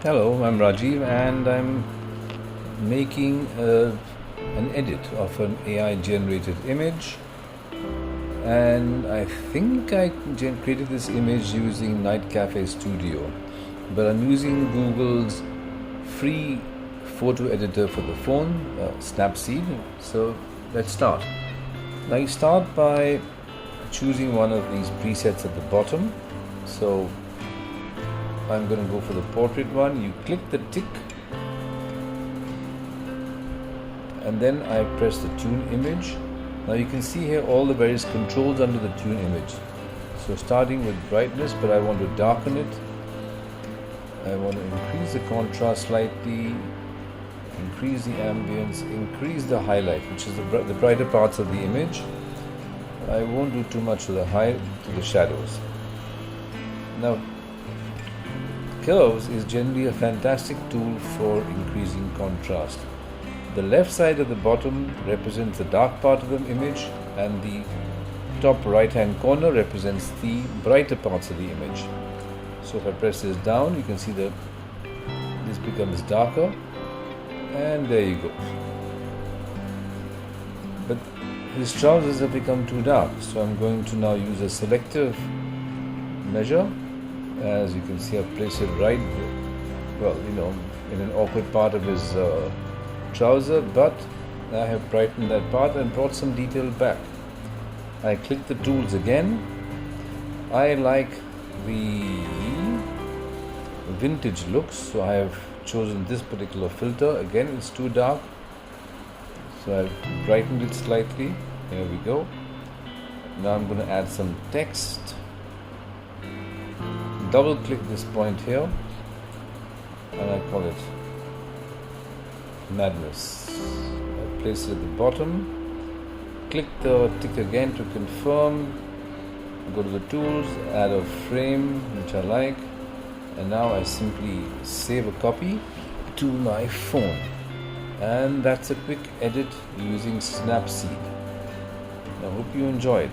Hello, I'm Rajiv and I'm making an edit of an AI generated image, and I think I created this image using Night Cafe Studio, but I'm using Google's free photo editor for the phone, Snapseed. So let's start. Now you start by choosing one of these presets at the bottom. So I'm going to go for the portrait one. You click the tick and then I press the tune image. Now you can see here all the various controls under the tune image. So starting with brightness, but I want to darken it. I want to increase the contrast slightly, increase the ambience, increase the highlight, which is the brighter parts of the image. I won't do too much to the shadows. Now curves is generally a fantastic tool for increasing contrast. The left side of the bottom represents the dark part of the image, and the top right hand corner represents the brighter parts of the image. So if I press this down, you can see that this becomes darker, and there you go. But his trousers have become too dark, so I'm going to now use a selective measure. As you can see, I've placed it right, in an awkward part of his trouser, but I have brightened that part and brought some detail back. I click the tools again. I like the vintage looks, so I have chosen this particular filter. Again, it's too dark, so I've brightened it slightly. There we go. Now I'm going to add some text. Double click this point here and I call it Madness. I place it at the bottom, click the tick again to confirm, go to the tools, add a frame which I like, and now I simply save a copy to my phone. And that's a quick edit using Snapseed. I hope you enjoyed.